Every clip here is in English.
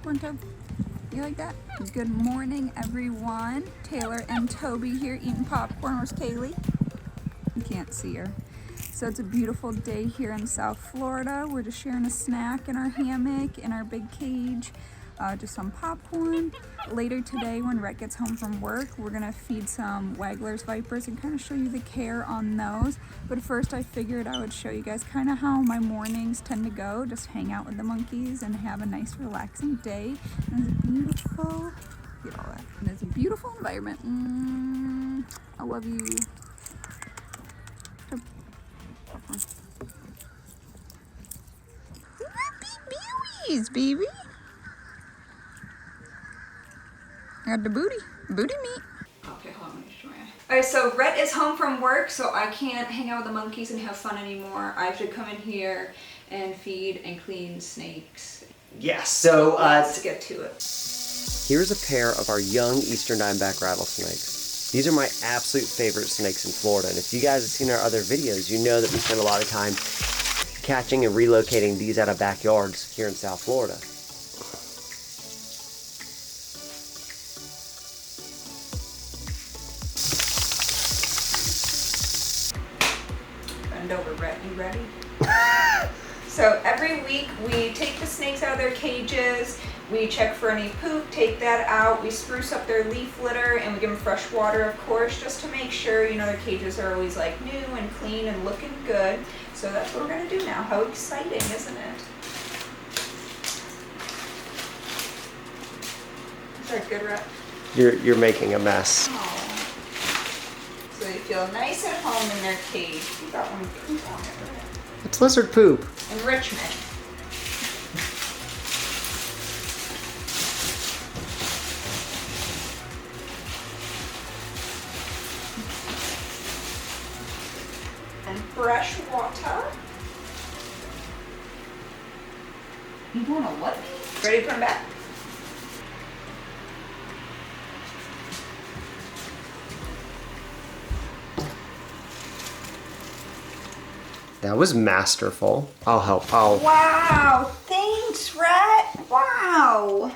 popcorn, Tob? You like that? Good morning, everyone. Taylor and Toby here eating popcorn. Where's Kaylee? You can't see her. So it's a beautiful day here in South Florida. We're just sharing a snack in our hammock, in our big cage, just some popcorn. Later today, when Rhett gets home from work, we're gonna feed some Wanglers Vipers and kind of show you the care on those. But first, I figured I would show you guys kind of how my mornings tend to go. Just hang out with the monkeys and have a nice, relaxing day. And it's beautiful. Get all that. And it's a beautiful environment. I love you. Baby. Got the booty meat. Okay, hold on, let me show you. Alright, so Rhett is home from work, so I can't hang out with the monkeys and have fun anymore. I have to come in here and feed and clean snakes. Yes, so let's get to it. Here's a pair of our young eastern diamondback rattlesnakes. These are my absolute favorite snakes in Florida, and if you guys have seen our other videos, you know that we spend a lot of time catching and relocating these out of backyards here in South Florida. Bend over, Rhett. You ready? So every week we take the snakes out of their cages, we check for any poop, take that out, we spruce up their leaf litter, and we give them fresh water, of course, just to make sure, you know, their cages are always like new and clean and looking good. So that's what we're gonna do now. How exciting, isn't it? Is that good, Rhett? You're making a mess. Oh. So they feel nice at home in their cage. You got one poop on it, Rhett. It's lizard poop. Enrichment. And fresh water. You wanna what? Ready to put them back? That was masterful. I'll help. Wow! Thanks, Rhett! Wow!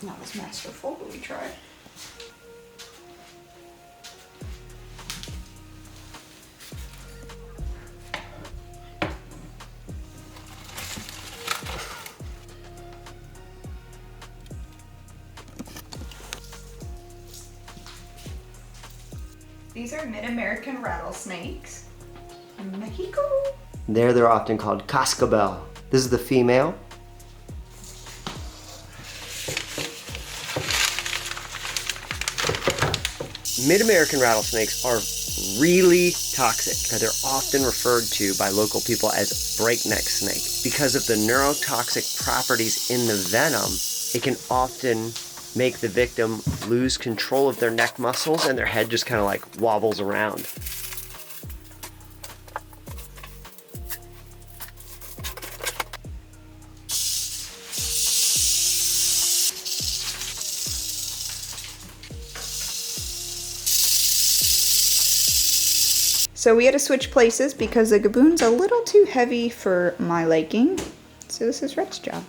Not as masterful, but we tried. These are mid-American rattlesnakes in Mexico. They're often called cascabel. This is the female. Mid-American rattlesnakes are really toxic. They're often referred to by local people as breakneck snake. Because of the neurotoxic properties in the venom, it can often make the victim lose control of their neck muscles and their head just kind of like wobbles around. So we had to switch places because the gaboon's a little too heavy for my liking. So this is Rhett's job.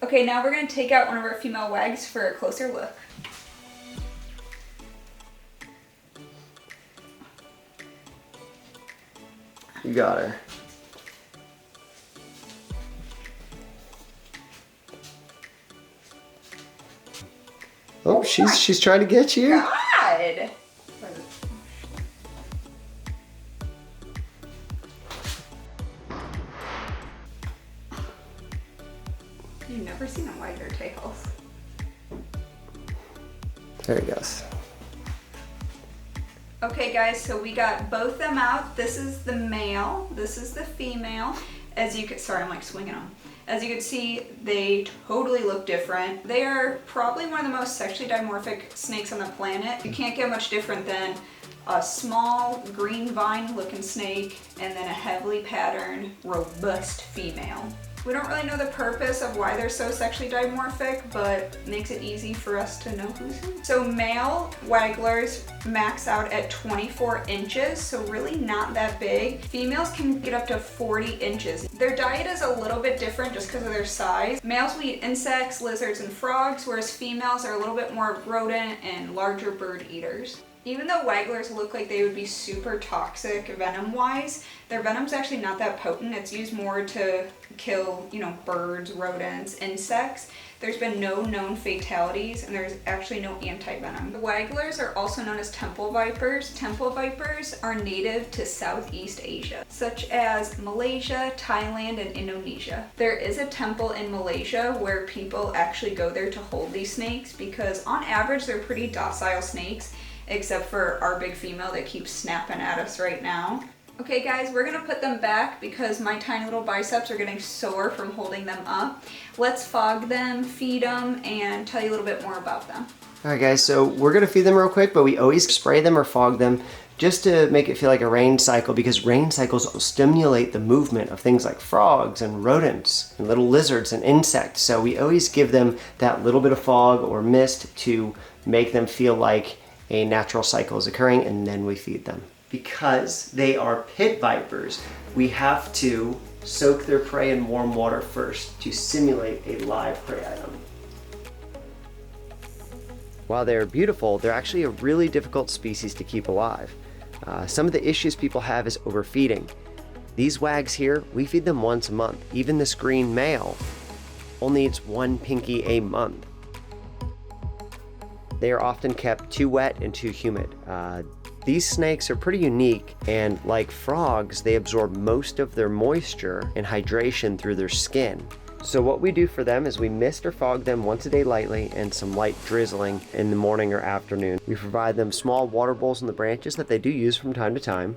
Okay, now we're going to take out one of our female wags for a closer look. You got her. Oh, she's trying to get you. God! You've never seen them wag their tails. There he goes. Okay guys, so we got both them out. This is the male, this is the female. As you can, sorry, I'm like swinging them. As you can see, they totally look different. They are probably one of the most sexually dimorphic snakes on the planet. You can't get much different than a small green vine looking snake and then a heavily patterned, robust female. We don't really know the purpose of why they're so sexually dimorphic, but makes it easy for us to know who's who. So male Wanglers max out at 24 inches, so really not that big. Females can get up to 40 inches. Their diet is a little bit different just because of their size. Males will eat insects, lizards, and frogs, whereas females are a little bit more rodent and larger bird eaters. Even though Wanglers look like they would be super toxic venom-wise, their venom's actually not that potent. It's used more to kill, birds, rodents, insects. There's been no known fatalities, and there's actually no anti-venom. The Wanglers are also known as Temple Vipers. Temple Vipers are native to Southeast Asia, such as Malaysia, Thailand, and Indonesia. There is a temple in Malaysia where people actually go there to hold these snakes because on average they're pretty docile snakes, except for our big female that keeps snapping at us right now. Okay guys, we're gonna put them back because my tiny little biceps are getting sore from holding them up. Let's fog them, feed them, and tell you a little bit more about them. Alright guys, so we're going to feed them real quick, but we always spray them or fog them just to make it feel like a rain cycle, because rain cycles stimulate the movement of things like frogs and rodents and little lizards and insects. So we always give them that little bit of fog or mist to make them feel like a natural cycle is occurring, and then we feed them. Because they are pit vipers, we have to soak their prey in warm water first to simulate a live prey item. While they're beautiful, they're actually a really difficult species to keep alive. Some of the issues people have is overfeeding. These wags here, we feed them once a month. Even this green male only eats one pinky a month. They are often kept too wet and too humid. These snakes are pretty unique, and like frogs, they absorb most of their moisture and hydration through their skin. So what we do for them is we mist or fog them once a day lightly and some light drizzling in the morning or afternoon. We provide them small water bowls in the branches that they do use from time to time.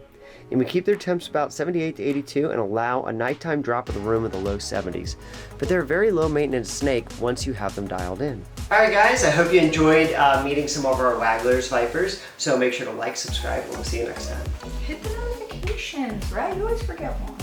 And we keep their temps about 78 to 82 and allow a nighttime drop of the room in the low 70s. But they're a very low maintenance snake once you have them dialed in. Alright guys, I hope you enjoyed meeting some of our Wanglers Vipers. So make sure to like, subscribe, and we'll see you next time. Hit the notifications, right? You always forget one.